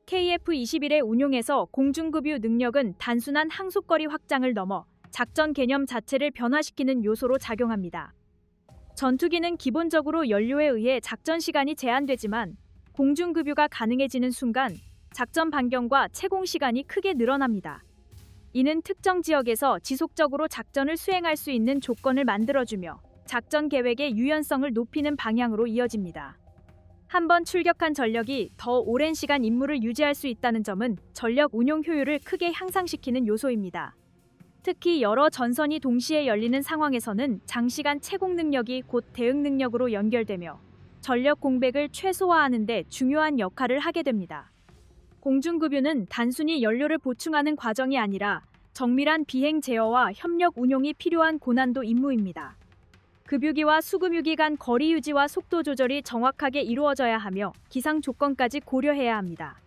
KF-21의 운용에서 공중급유 능력은 단순한 항속거리 확장을 넘어 작전 개념 자체를 변화시키는 요소로 작용합니다. 전투기는 기본적으로 연료에 의해 작전 시간이 제한되지만 공중급유가 가능해지는 순간 작전 반경과 채공 시간이 크게 늘어납니다. 이는 특정 지역에서 지속적으로 작전을 수행할 수 있는 조건을 만들어주며 작전 계획의 유연성을 높이는 방향으로 이어집니다. 한번 출격한 전력이 더 오랜 시간 임무를 유지할 수 있다는 점은 전력 운용 효율을 크게 향상시키는 요소입니다. 특히 여러 전선이 동시에 열리는 상황에서는 장시간 채공 능력이 곧 대응 능력으로 연결되며 전력 공백을 최소화하는 데 중요한 역할을 하게 됩니다. 공중급유는 단순히 연료를 보충하는 과정이 아니라 정밀한 비행 제어와 협력 운용이 필요한 고난도 임무입니다. 급유기와 수급유기 간 거리 유지와 속도 조절이 정확하게 이루어져야 하며 기상 조건까지 고려해야 합니다.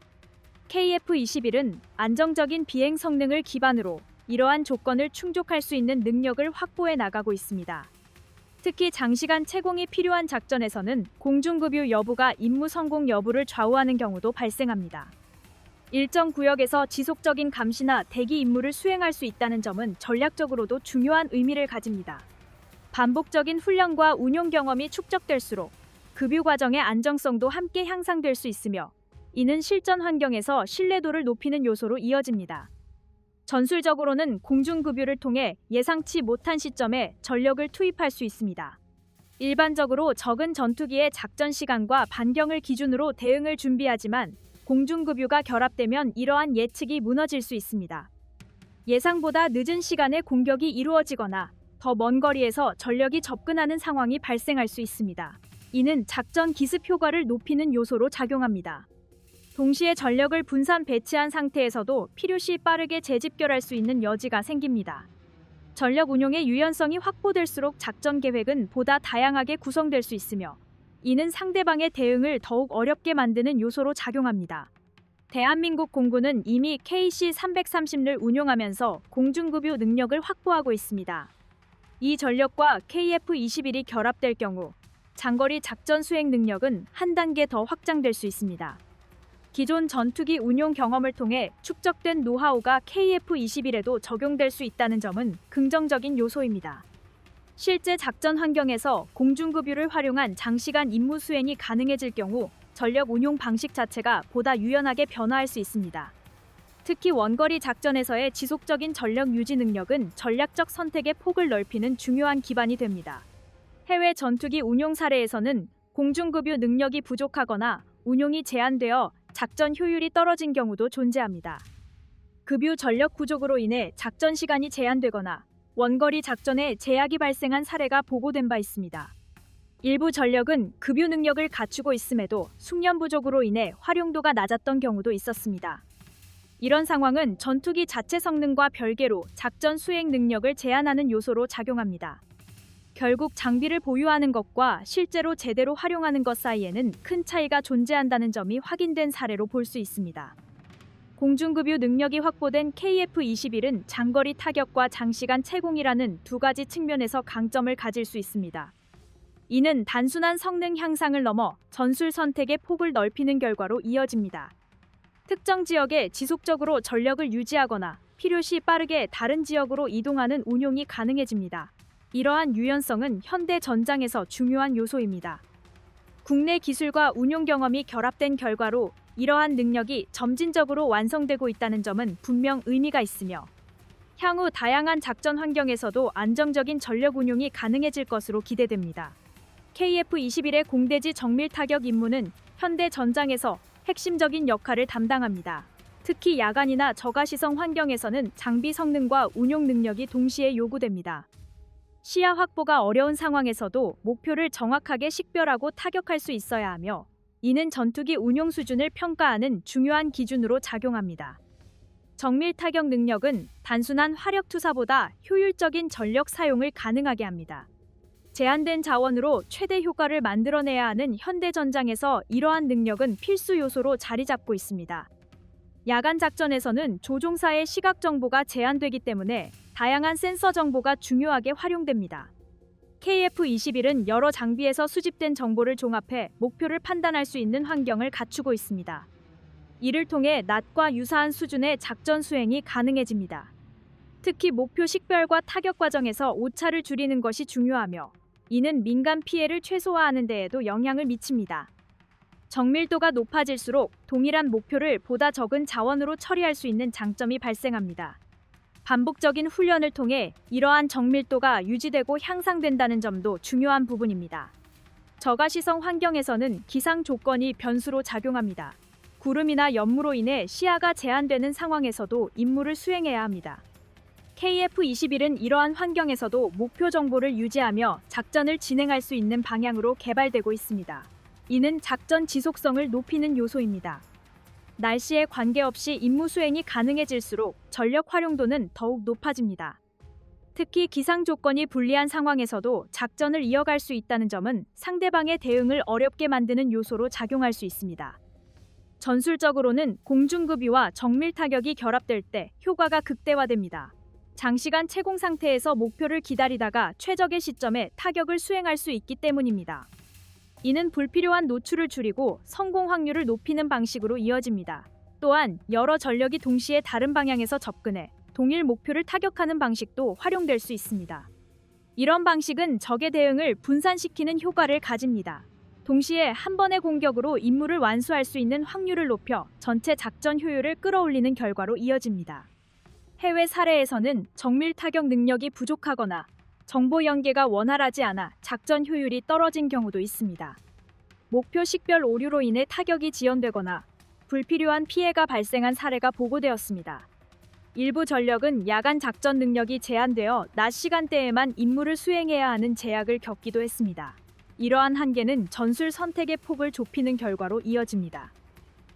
KF-21은 안정적인 비행 성능을 기반으로 이러한 조건을 충족할 수 있는 능력을 확보해 나가고 있습니다. 특히 장시간 채공이 필요한 작전에서는 공중급유 여부가 임무 성공 여부를 좌우하는 경우도 발생합니다. 일정 구역에서 지속적인 감시나 대기 임무를 수행할 수 있다는 점은 전략적으로도 중요한 의미를 가집니다. 반복적인 훈련과 운용 경험이 축적될수록 급유 과정의 안정성도 함께 향상될 수 있으며 이는 실전 환경에서 신뢰도를 높이는 요소로 이어집니다. 전술적으로는 공중급유를 통해 예상치 못한 시점에 전력을 투입할 수 있습니다. 일반적으로 적은 전투기의 작전 시간과 반경을 기준으로 대응을 준비하지만 공중급유가 결합되면 이러한 예측이 무너질 수 있습니다. 예상보다 늦은 시간에 공격이 이루어지거나 더 먼 거리에서 전력이 접근하는 상황이 발생할 수 있습니다. 이는 작전 기습 효과를 높이는 요소로 작용합니다. 동시에 전력을 분산 배치한 상태에서도 필요시 빠르게 재집결할 수 있는 여지가 생깁니다. 전력 운용의 유연성이 확보될수록 작전 계획은 보다 다양하게 구성될 수 있으며 이는 상대방의 대응을 더욱 어렵게 만드는 요소로 작용합니다. 대한민국 공군은 이미 KC-330를 운용하면서 공중급유 능력을 확보하고 있습니다. 이 전력과 KF-21이 결합될 경우 장거리 작전 수행 능력은 한 단계 더 확장될 수 있습니다. 기존 전투기 운용 경험을 통해 축적된 노하우가 KF-21에도 적용될 수 있다는 점은 긍정적인 요소입니다. 실제 작전 환경에서 공중급유를 활용한 장시간 임무 수행이 가능해질 경우 전력 운용 방식 자체가 보다 유연하게 변화할 수 있습니다. 특히 원거리 작전에서의 지속적인 전력 유지 능력은 전략적 선택의 폭을 넓히는 중요한 기반이 됩니다. 해외 전투기 운용 사례에서는 공중급유 능력이 부족하거나 운용이 제한되어 작전 효율이 떨어진 경우도 존재합니다. 급유 전력 부족으로 인해 작전 시간이 제한되거나 원거리 작전에 제약이 발생한 사례가 보고된 바 있습니다. 일부 전력은 급유 능력을 갖추고 있음에도 숙련 부족으로 인해 활용도가 낮았던 경우도 있었습니다. 이런 상황은 전투기 자체 성능과 별개로 작전 수행 능력을 제한하는 요소로 작용합니다. 결국 장비를 보유하는 것과 실제로 제대로 활용하는 것 사이에는 큰 차이가 존재한다는 점이 확인된 사례로 볼 수 있습니다. 공중급유 능력이 확보된 KF-21은 장거리 타격과 장시간 채공이라는 두 가지 측면에서 강점을 가질 수 있습니다. 이는 단순한 성능 향상을 넘어 전술 선택의 폭을 넓히는 결과로 이어집니다. 특정 지역에 지속적으로 전력을 유지하거나 필요시 빠르게 다른 지역으로 이동하는 운용이 가능해집니다. 이러한 유연성은 현대 전장에서 중요한 요소입니다. 국내 기술과 운용 경험이 결합된 결과로 이러한 능력이 점진적으로 완성되고 있다는 점은 분명 의미가 있으며 향후 다양한 작전 환경에서도 안정적인 전력 운용이 가능해질 것으로 기대됩니다. KF-21의 공대지 정밀 타격 임무는 현대 전장에서 핵심적인 역할을 담당합니다. 특히 야간이나 저가시성 환경에서는 장비 성능과 운용 능력이 동시에 요구됩니다. 시야 확보가 어려운 상황에서도 목표를 정확하게 식별하고 타격할 수 있어야 하며 이는 전투기 운용 수준을 평가하는 중요한 기준으로 작용합니다. 정밀 타격 능력은 단순한 화력 투사보다 효율적인 전력 사용을 가능하게 합니다. 제한된 자원으로 최대 효과를 만들어내야 하는 현대 전장에서 이러한 능력은 필수 요소로 자리 잡고 있습니다. 야간 작전에서는 조종사의 시각 정보가 제한되기 때문에 다양한 센서 정보가 중요하게 활용됩니다. KF-21은 여러 장비에서 수집된 정보를 종합해 목표를 판단할 수 있는 환경을 갖추고 있습니다. 이를 통해 낮과 유사한 수준의 작전 수행이 가능해집니다. 특히 목표 식별과 타격 과정에서 오차를 줄이는 것이 중요하며 이는 민간 피해를 최소화하는 데에도 영향을 미칩니다. 정밀도가 높아질수록 동일한 목표를 보다 적은 자원으로 처리할 수 있는 장점이 발생합니다. 반복적인 훈련을 통해 이러한 정밀도가 유지되고 향상된다는 점도 중요한 부분입니다. 저가시성 환경에서는 기상 조건이 변수로 작용합니다. 구름이나 연무로 인해 시야가 제한되는 상황에서도 임무를 수행해야 합니다. KF-21은 이러한 환경에서도 목표 정보를 유지하며 작전을 진행할 수 있는 방향으로 개발되고 있습니다. 이는 작전 지속성을 높이는 요소입니다. 날씨에 관계없이 임무 수행이 가능해질수록 전력 활용도는 더욱 높아집니다. 특히 기상 조건이 불리한 상황에서도 작전을 이어갈 수 있다는 점은 상대방의 대응을 어렵게 만드는 요소로 작용할 수 있습니다. 전술적으로는 공중급유와 정밀 타격이 결합될 때 효과가 극대화됩니다. 장시간 채공 상태에서 목표를 기다리다가 최적의 시점에 타격을 수행할 수 있기 때문입니다. 이는 불필요한 노출을 줄이고 성공 확률을 높이는 방식으로 이어집니다. 또한 여러 전력이 동시에 다른 방향에서 접근해 동일 목표를 타격하는 방식도 활용될 수 있습니다. 이런 방식은 적의 대응을 분산시키는 효과를 가집니다. 동시에 한 번의 공격으로 임무를 완수할 수 있는 확률을 높여 전체 작전 효율을 끌어올리는 결과로 이어집니다. 해외 사례에서는 정밀 타격 능력이 부족하거나 정보 연계가 원활하지 않아 작전 효율이 떨어진 경우도 있습니다. 목표 식별 오류로 인해 타격이 지연되거나 불필요한 피해가 발생한 사례가 보고되었습니다. 일부 전력은 야간 작전 능력이 제한되어 낮 시간대에만 임무를 수행해야 하는 제약을 겪기도 했습니다. 이러한 한계는 전술 선택의 폭을 좁히는 결과로 이어집니다.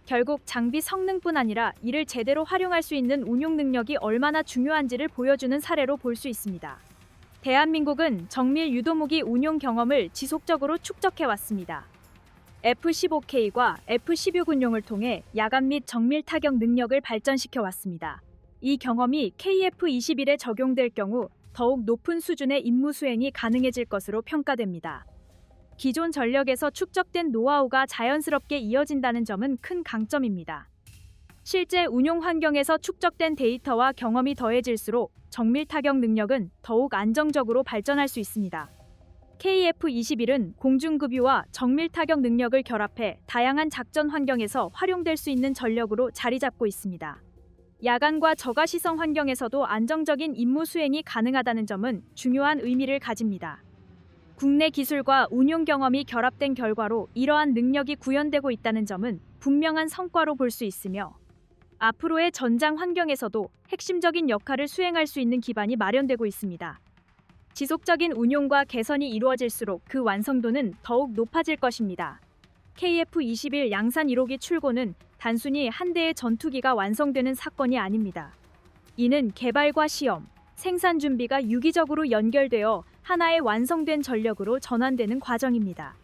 결국 장비 성능뿐 아니라 이를 제대로 활용할 수 있는 운용 능력이 얼마나 중요한지를 보여주는 사례로 볼 수 있습니다. 대한민국은 정밀 유도무기 운용 경험을 지속적으로 축적해왔습니다. F-15K과 F-16운용을 통해 야간 및 정밀 타격 능력을 발전시켜왔습니다. 이 경험이 KF-21에 적용될 경우 더욱 높은 수준의 임무 수행이 가능해질 것으로 평가됩니다. 기존 전력에서 축적된 노하우가 자연스럽게 이어진다는 점은 큰 강점입니다. 실제 운용 환경에서 축적된 데이터와 경험이 더해질수록 정밀 타격 능력은 더욱 안정적으로 발전할 수 있습니다. KF-21은 공중급유와 정밀 타격 능력을 결합해 다양한 작전 환경에서 활용될 수 있는 전력으로 자리 잡고 있습니다. 야간과 저가시성 환경에서도 안정적인 임무 수행이 가능하다는 점은 중요한 의미를 가집니다. 국내 기술과 운용 경험이 결합된 결과로 이러한 능력이 구현되고 있다는 점은 분명한 성과로 볼 수 있으며 앞으로의 전장 환경에서도 핵심적인 역할을 수행할 수 있는 기반이 마련되고 있습니다. 지속적인 운용과 개선이 이루어질수록 그 완성도는 더욱 높아질 것입니다. KF-21 양산 1호기 출고는 단순히 한 대의 전투기가 완성되는 사건이 아닙니다. 이는 개발과 시험, 생산 준비가 유기적으로 연결되어 하나의 완성된 전력으로 전환되는 과정입니다.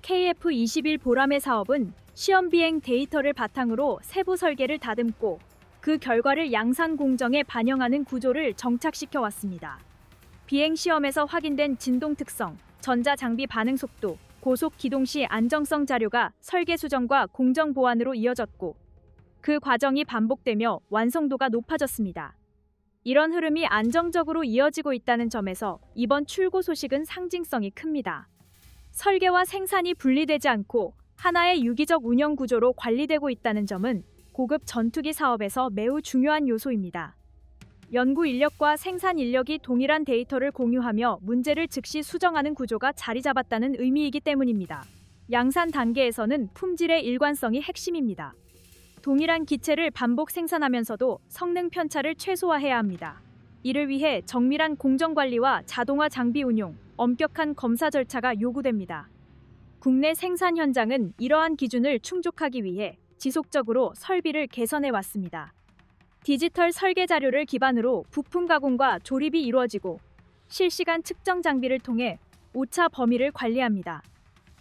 KF-21 보람의 사업은 시험 비행 데이터를 바탕으로 세부 설계를 다듬고 그 결과를 양산 공정에 반영하는 구조를 정착시켜 왔습니다. 비행 시험에서 확인된 진동 특성, 전자 장비 반응 속도, 고속 기동 시 안정성 자료가 설계 수정과 공정 보완으로 이어졌고 그 과정이 반복되며 완성도가 높아졌습니다. 이런 흐름이 안정적으로 이어지고 있다는 점에서 이번 출고 소식은 상징성이 큽니다. 설계와 생산이 분리되지 않고 하나의 유기적 운영 구조로 관리되고 있다는 점은 고급 전투기 사업에서 매우 중요한 요소입니다. 연구 인력과 생산 인력이 동일한 데이터를 공유하며 문제를 즉시 수정하는 구조가 자리 잡았다는 의미이기 때문입니다. 양산 단계에서는 품질의 일관성이 핵심입니다. 동일한 기체를 반복 생산하면서도 성능 편차를 최소화해야 합니다. 이를 위해 정밀한 공정 관리와 자동화 장비 운용, 엄격한 검사 절차가 요구됩니다. 국내 생산 현장은 이러한 기준을 충족하기 위해 지속적으로 설비를 개선해 왔습니다. 디지털 설계 자료를 기반으로 부품 가공과 조립이 이루어지고 실시간 측정 장비를 통해 오차 범위를 관리합니다.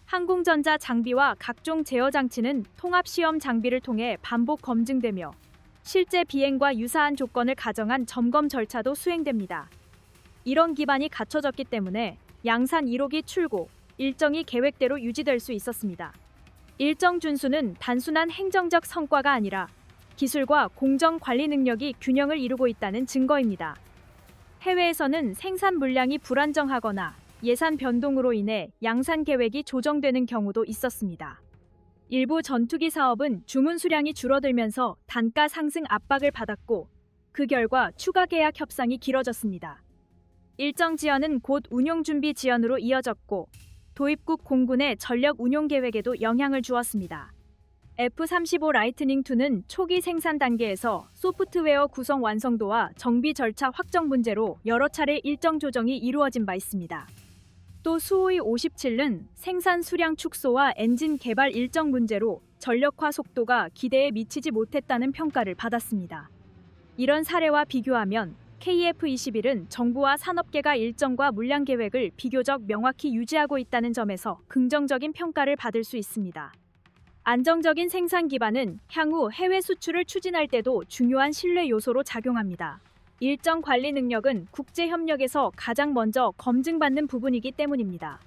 항공전자 장비와 각종 제어 장치는 통합 시험 장비를 통해 반복 검증되며 실제 비행과 유사한 조건을 가정한 점검 절차도 수행됩니다. 이런 기반이 갖춰졌기 때문에 양산 1호기 출고 일정이 계획대로 유지될 수 있었습니다. 일정 준수는 단순한 행정적 성과가 아니라 기술과 공정 관리 능력이 균형을 이루고 있다는 증거입니다. 해외에서는 생산 물량이 불안정하거나 예산 변동으로 인해 양산 계획이 조정되는 경우도 있었습니다. 일부 전투기 사업은 주문 수량이 줄어들면서 단가 상승 압박을 받았고, 그 결과 추가 계약 협상이 길어졌습니다. 일정 지연은 곧 운용 준비 지연으로 이어졌고, 도입국 공군의 전력 운용 계획에도 영향을 주었습니다. F-35 라이트닝2는 초기 생산 단계에서 소프트웨어 구성 완성도와 정비 절차 확정 문제로 여러 차례 일정 조정이 이루어진 바 있습니다. 또 수호이 57은 생산 수량 축소와 엔진 개발 일정 문제로 전력화 속도가 기대에 미치지 못했다는 평가를 받았습니다. 이런 사례와 비교하면 KF-21은 정부와 산업계가 일정과 물량 계획을 비교적 명확히 유지하고 있다는 점에서 긍정적인 평가를 받을 수 있습니다. 안정적인 생산 기반은 향후 해외 수출을 추진할 때도 중요한 신뢰 요소로 작용합니다. 일정 관리 능력은 국제 협력에서 가장 먼저 검증받는 부분이기 때문입니다.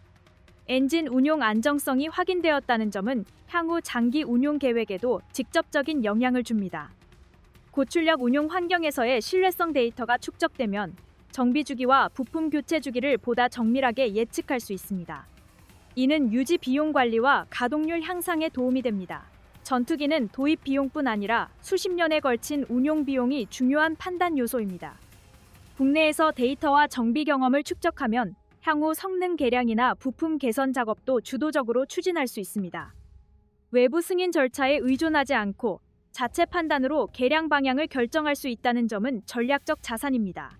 엔진 운용 안정성이 확인되었다는 점은 향후 장기 운용 계획에도 직접적인 영향을 줍니다. 고출력 운용 환경에서의 신뢰성 데이터가 축적되면 정비 주기와 부품 교체 주기를 보다 정밀하게 예측할 수 있습니다. 이는 유지 비용 관리와 가동률 향상에 도움이 됩니다. 전투기는 도입 비용뿐 아니라 수십 년에 걸친 운용 비용이 중요한 판단 요소입니다. 국내에서 데이터와 정비 경험을 축적하면 향후 성능 개량이나 부품 개선 작업도 주도적으로 추진할 수 있습니다. 외부 승인 절차에 의존하지 않고 자체 판단으로 개량 방향을 결정할 수 있다는 점은 전략적 자산입니다.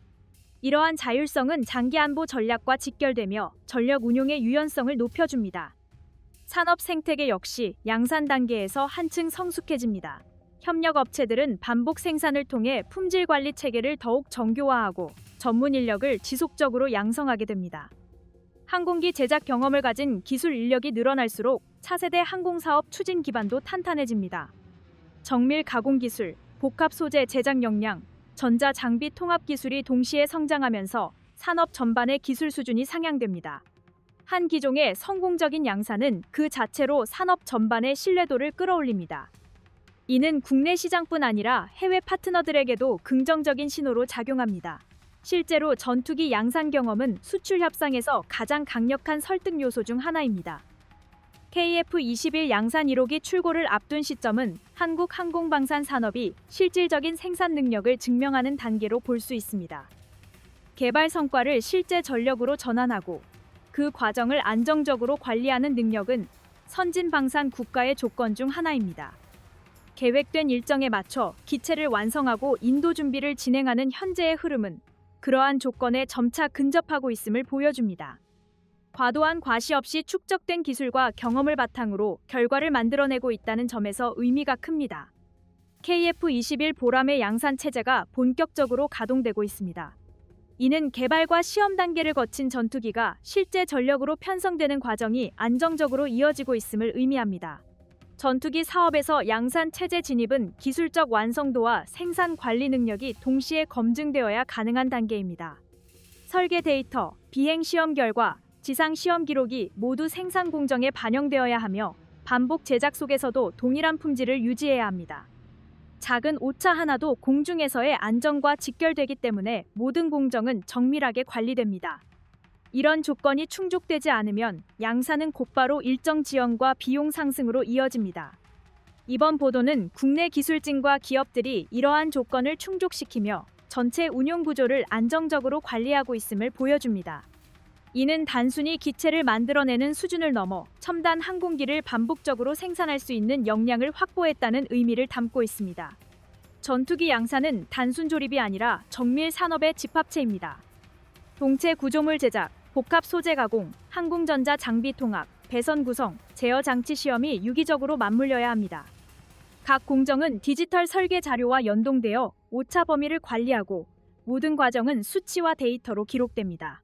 이러한 자율성은 장기 안보 전략과 직결되며 전력 운용의 유연성을 높여줍니다. 산업 생태계 역시 양산 단계에서 한층 성숙해집니다. 협력 업체들은 반복 생산을 통해 품질 관리 체계를 더욱 정교화하고 전문 인력을 지속적으로 양성하게 됩니다. 항공기 제작 경험을 가진 기술 인력이 늘어날수록 차세대 항공사업 추진 기반도 탄탄해집니다. 정밀 가공 기술, 복합 소재 제작 역량, 전자 장비 통합 기술이 동시에 성장하면서 산업 전반의 기술 수준이 상향됩니다. 한 기종의 성공적인 양산은 그 자체로 산업 전반의 신뢰도를 끌어올립니다. 이는 국내 시장뿐 아니라 해외 파트너들에게도 긍정적인 신호로 작용합니다. 실제로 전투기 양산 경험은 수출 협상에서 가장 강력한 설득 요소 중 하나입니다. KF-21 양산 1호기 출고를 앞둔 시점은 한국 항공방산 산업이 실질적인 생산 능력을 증명하는 단계로 볼 수 있습니다. 개발 성과를 실제 전력으로 전환하고 그 과정을 안정적으로 관리하는 능력은 선진 방산 국가의 조건 중 하나입니다. 계획된 일정에 맞춰 기체를 완성하고 인도 준비를 진행하는 현재의 흐름은 그러한 조건에 점차 근접하고 있음을 보여줍니다. 과도한 과시 없이 축적된 기술과 경험을 바탕으로 결과를 만들어내고 있다는 점에서 의미가 큽니다. KF-21 보람의 양산 체제가 본격적으로 가동되고 있습니다. 이는 개발과 시험 단계를 거친 전투기가 실제 전력으로 편성되는 과정이 안정적으로 이어지고 있음을 의미합니다. 전투기 사업에서 양산 체제 진입은 기술적 완성도와 생산 관리 능력이 동시에 검증되어야 가능한 단계입니다. 설계 데이터, 비행 시험 결과, 지상 시험 기록이 모두 생산 공정에 반영되어야 하며 반복 제작 속에서도 동일한 품질을 유지해야 합니다. 작은 오차 하나도 공중에서의 안전과 직결되기 때문에 모든 공정은 정밀하게 관리됩니다. 이런 조건이 충족되지 않으면 양산은 곧바로 일정 지연과 비용 상승으로 이어집니다. 이번 보도는 국내 기술진과 기업들이 이러한 조건을 충족시키며 전체 운용 구조를 안정적으로 관리하고 있음을 보여줍니다. 이는 단순히 기체를 만들어내는 수준을 넘어 첨단 항공기를 반복적으로 생산할 수 있는 역량을 확보했다는 의미를 담고 있습니다. 전투기 양산은 단순 조립이 아니라 정밀 산업의 집합체입니다. 동체 구조물 제작, 복합 소재 가공, 항공전자 장비 통합, 배선 구성, 제어 장치 시험이 유기적으로 맞물려야 합니다. 각 공정은 디지털 설계 자료와 연동되어 오차 범위를 관리하고 모든 과정은 수치와 데이터로 기록됩니다.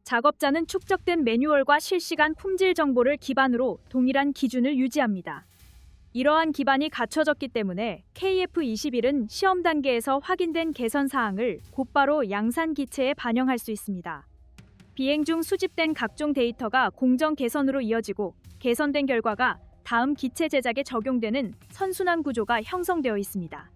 작업자는 축적된 매뉴얼과 실시간 품질 정보를 기반으로 동일한 기준을 유지합니다. 이러한 기반이 갖춰졌기 때문에 KF-21은 시험 단계에서 확인된 개선 사항을 곧바로 양산 기체에 반영할 수 있습니다. 비행 중 수집된 각종 데이터가 공정 개선으로 이어지고 개선된 결과가 다음 기체 제작에 적용되는 선순환 구조가 형성되어 있습니다.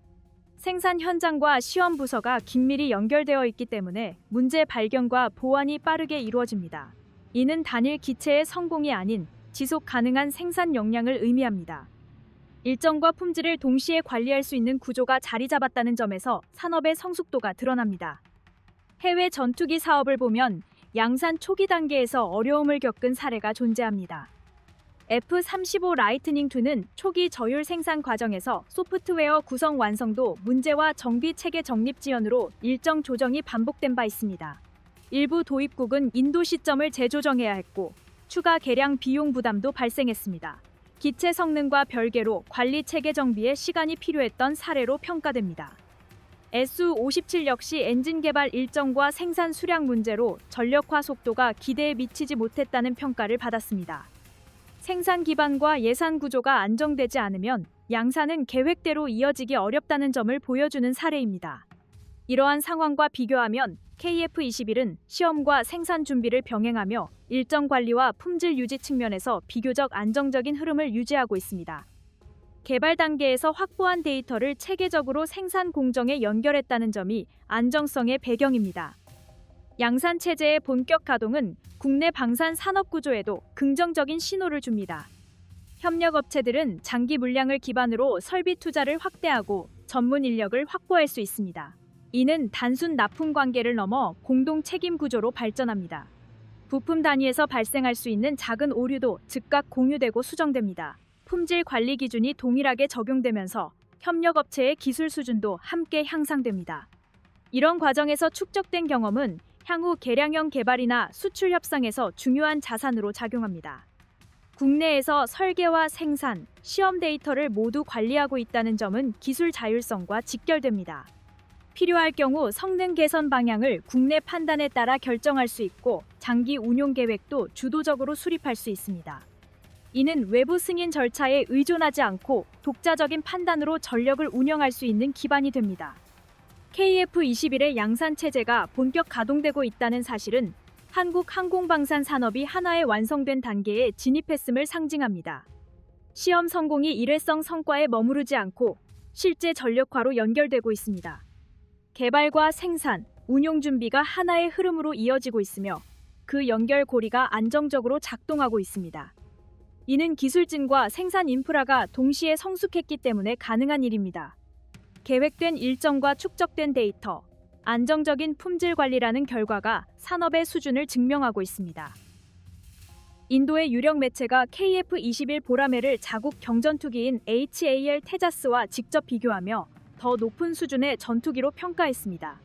생산 현장과 시험 부서가 긴밀히 연결되어 있기 때문에 문제 발견과 보완이 빠르게 이루어집니다. 이는 단일 기체의 성공이 아닌 지속 가능한 생산 역량을 의미합니다. 일정과 품질을 동시에 관리할 수 있는 구조가 자리 잡았다는 점에서 산업의 성숙도가 드러납니다. 해외 전투기 사업을 보면 양산 초기 단계에서 어려움을 겪은 사례가 존재합니다. F-35 라이트닝2는 초기 저율 생산 과정에서 소프트웨어 구성 완성도 문제와 정비 체계 정립 지연으로 일정 조정이 반복된 바 있습니다. 일부 도입국은 인도 시점을 재조정해야 했고 추가 개량 비용 부담도 발생했습니다. 기체 성능과 별개로 관리 체계 정비에 시간이 필요했던 사례로 평가됩니다. Su-57 역시 엔진 개발 일정과 생산 수량 문제로 전력화 속도가 기대에 미치지 못했다는 평가를 받았습니다. 생산 기반과 예산 구조가 안정되지 않으면 양산은 계획대로 이어지기 어렵다는 점을 보여주는 사례입니다. 이러한 상황과 비교하면 KF-21은 시험과 생산 준비를 병행하며 일정 관리와 품질 유지 측면에서 비교적 안정적인 흐름을 유지하고 있습니다. 개발 단계에서 확보한 데이터를 체계적으로 생산 공정에 연결했다는 점이 안정성의 배경입니다. 양산 체제의 본격 가동은 국내 방산 산업 구조에도 긍정적인 신호를 줍니다. 협력 업체들은 장기 물량을 기반으로 설비 투자를 확대하고 전문 인력을 확보할 수 있습니다. 이는 단순 납품 관계를 넘어 공동 책임 구조로 발전합니다. 부품 단위에서 발생할 수 있는 작은 오류도 즉각 공유되고 수정됩니다. 품질 관리 기준이 동일하게 적용되면서 협력 업체의 기술 수준도 함께 향상됩니다. 이런 과정에서 축적된 경험은 향후 개량형 개발이나 수출 협상에서 중요한 자산으로 작용합니다. 국내에서 설계와 생산, 시험 데이터를 모두 관리하고 있다는 점은 기술 자율성과 직결됩니다. 필요할 경우 성능 개선 방향을 국내 판단에 따라 결정할 수 있고 장기 운용 계획도 주도적으로 수립할 수 있습니다. 이는 외부 승인 절차에 의존하지 않고 독자적인 판단으로 전력을 운영할 수 있는 기반이 됩니다. KF-21의 양산 체제가 본격 가동되고 있다는 사실은 한국 항공방산 산업이 하나의 완성된 단계에 진입했음을 상징합니다. 시험 성공이 일회성 성과에 머무르지 않고 실제 전력화로 연결되고 있습니다. 개발과 생산, 운용 준비가 하나의 흐름으로 이어지고 있으며 그 연결고리가 안정적으로 작동하고 있습니다. 이는 기술진과 생산 인프라가 동시에 성숙했기 때문에 가능한 일입니다. 계획된 일정과 축적된 데이터, 안정적인 품질 관리라는 결과가 산업의 수준을 증명하고 있습니다. 인도의 유력 매체가 KF-21 보라매를 자국 경전투기인 HAL 테자스와 직접 비교하며 더 높은 수준의 전투기로 평가했습니다.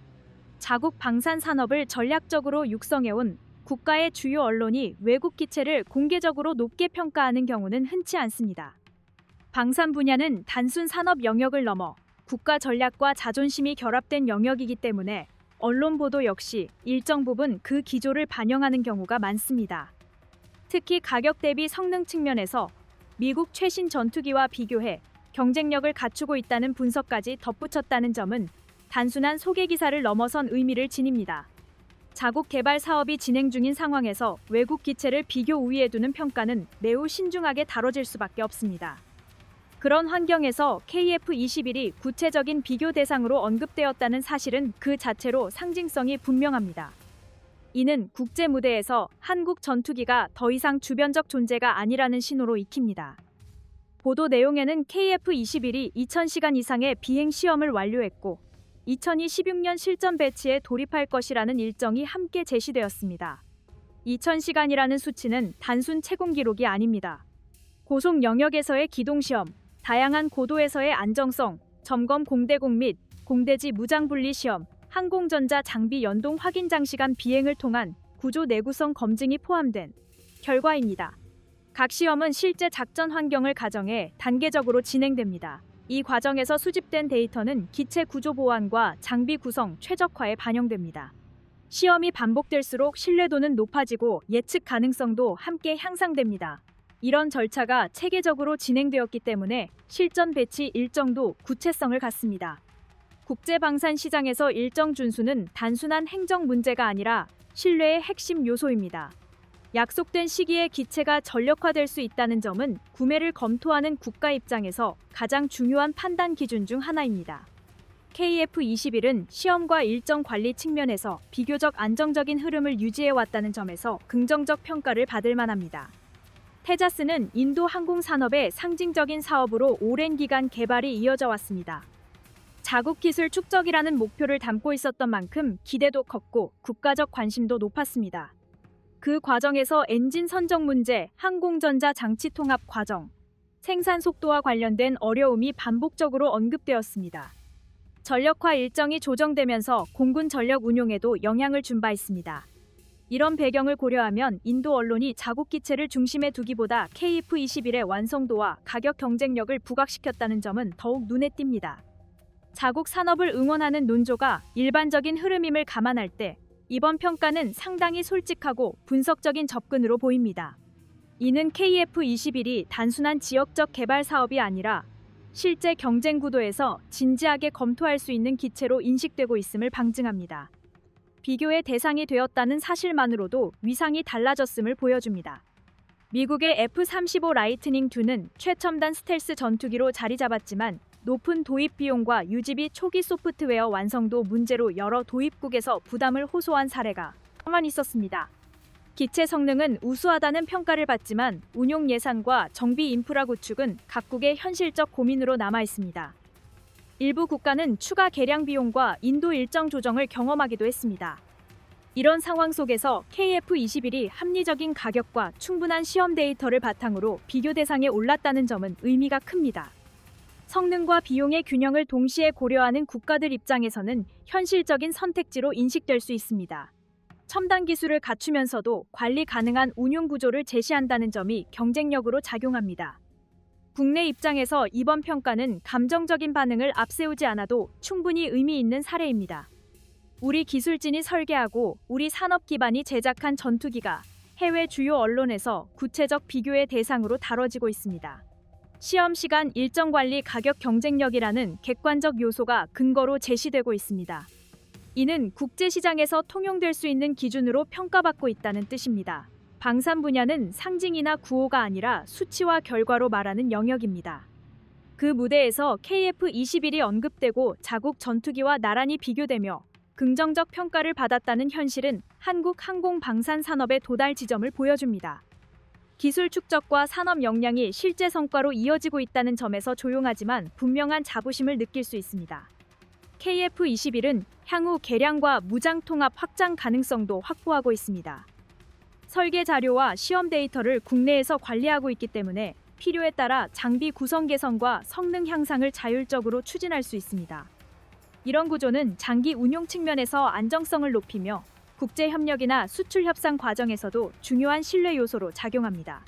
자국 방산 산업을 전략적으로 육성해온 국가의 주요 언론이 외국 기체를 공개적으로 높게 평가하는 경우는 흔치 않습니다. 방산 분야는 단순 산업 영역을 넘어 국가 전략과 자존심이 결합된 영역이기 때문에 언론 보도 역시 일정 부분 그 기조를 반영하는 경우가 많습니다. 특히 가격 대비 성능 측면에서 미국 최신 전투기와 비교해 경쟁력을 갖추고 있다는 분석까지 덧붙였다는 점은 단순한 소개 기사를 넘어선 의미를 지닙니다. 자국 개발 사업이 진행 중인 상황에서 외국 기체를 비교 우위에 두는 평가는 매우 신중하게 다뤄질 수밖에 없습니다. 그런 환경에서 KF-21이 구체적인 비교 대상으로 언급되었다는 사실은 그 자체로 상징성이 분명합니다. 이는 국제 무대에서 한국 전투기가 더 이상 주변적 존재가 아니라는 신호로 익힙니다. 보도 내용에는 KF-21이 2000시간 이상의 비행 시험을 완료했고 2016년 실전 배치에 돌입할 것이라는 일정이 함께 제시되었습니다. 2000시간이라는 수치는 단순 채공 기록이 아닙니다. 고속 영역에서의 기동 시험, 다양한 고도에서의 안정성, 점검 공대공 및 공대지 무장 분리 시험, 항공전자 장비 연동 확인 장시간 비행을 통한 구조 내구성 검증이 포함된 결과입니다. 각 시험은 실제 작전 환경을 가정해 단계적으로 진행됩니다. 이 과정에서 수집된 데이터는 기체 구조 보완과 장비 구성 최적화에 반영됩니다. 시험이 반복될수록 신뢰도는 높아지고 예측 가능성도 함께 향상됩니다. 이런 절차가 체계적으로 진행되었기 때문에 실전 배치 일정도 구체성을 갖습니다. 국제 방산 시장에서 일정 준수는 단순한 행정 문제가 아니라 신뢰의 핵심 요소입니다. 약속된 시기에 기체가 전력화될 수 있다는 점은 구매를 검토하는 국가 입장에서 가장 중요한 판단 기준 중 하나입니다. KF-21은 시험과 일정 관리 측면에서 비교적 안정적인 흐름을 유지해왔다는 점에서 긍정적 평가를 받을 만합니다. 테자스는 인도 항공산업의 상징적인 사업으로 오랜 기간 개발이 이어져 왔습니다. 자국 기술 축적이라는 목표를 담고 있었던 만큼 기대도 컸고 국가적 관심도 높았습니다. 그 과정에서 엔진 선정 문제, 항공전자 장치 통합 과정, 생산 속도와 관련된 어려움이 반복적으로 언급되었습니다. 전력화 일정이 조정되면서 공군 전력 운용에도 영향을 준 바 있습니다. 이런 배경을 고려하면 인도 언론이 자국 기체를 중심에 두기보다 KF-21의 완성도와 가격 경쟁력을 부각시켰다는 점은 더욱 눈에 띕니다. 자국 산업을 응원하는 논조가 일반적인 흐름임을 감안할 때 이번 평가는 상당히 솔직하고 분석적인 접근으로 보입니다. 이는 KF-21이 단순한 지역적 개발 사업이 아니라 실제 경쟁 구도에서 진지하게 검토할 수 있는 기체로 인식되고 있음을 방증합니다. 비교의 대상이 되었다는 사실만으로도 위상이 달라졌음을 보여줍니다. 미국의 F-35 라이트닝 II는 최첨단 스텔스 전투기로 자리 잡았지만 높은 도입 비용과 유지비 초기 소프트웨어 완성도 문제로 여러 도입국에서 부담을 호소한 사례가 많이 있었습니다. 기체 성능은 우수하다는 평가를 받지만 운용 예산과 정비 인프라 구축은 각국의 현실적 고민으로 남아 있습니다. 일부 국가는 추가 개량 비용과 인도 일정 조정을 경험하기도 했습니다. 이런 상황 속에서 KF-21이 합리적인 가격과 충분한 시험 데이터를 바탕으로 비교 대상에 올랐다는 점은 의미가 큽니다. 성능과 비용의 균형을 동시에 고려하는 국가들 입장에서는 현실적인 선택지로 인식될 수 있습니다. 첨단 기술을 갖추면서도 관리 가능한 운용 구조를 제시한다는 점이 경쟁력으로 작용합니다. 국내 입장에서 이번 평가는 감정적인 반응을 앞세우지 않아도 충분히 의미 있는 사례입니다. 우리 기술진이 설계하고 우리 산업 기반이 제작한 전투기가 해외 주요 언론에서 구체적 비교의 대상으로 다뤄지고 있습니다. 시험 시간 일정 관리 가격 경쟁력이라는 객관적 요소가 근거로 제시되고 있습니다. 이는 국제 시장에서 통용될 수 있는 기준으로 평가받고 있다는 뜻입니다. 방산 분야는 상징이나 구호가 아니라 수치와 결과로 말하는 영역입니다. 그 무대에서 KF-21이 언급되고 자국 전투기와 나란히 비교되며 긍정적 평가를 받았다는 현실은 한국 항공 방산 산업의 도달 지점을 보여줍니다. 기술 축적과 산업 역량이 실제 성과로 이어지고 있다는 점에서 조용하지만 분명한 자부심을 느낄 수 있습니다. KF-21은 향후 개량과 무장 통합 확장 가능성도 확보하고 있습니다. 설계 자료와 시험 데이터를 국내에서 관리하고 있기 때문에 필요에 따라 장비 구성 개선과 성능 향상을 자율적으로 추진할 수 있습니다. 이런 구조는 장기 운용 측면에서 안정성을 높이며 국제 협력이나 수출 협상 과정에서도 중요한 신뢰 요소로 작용합니다.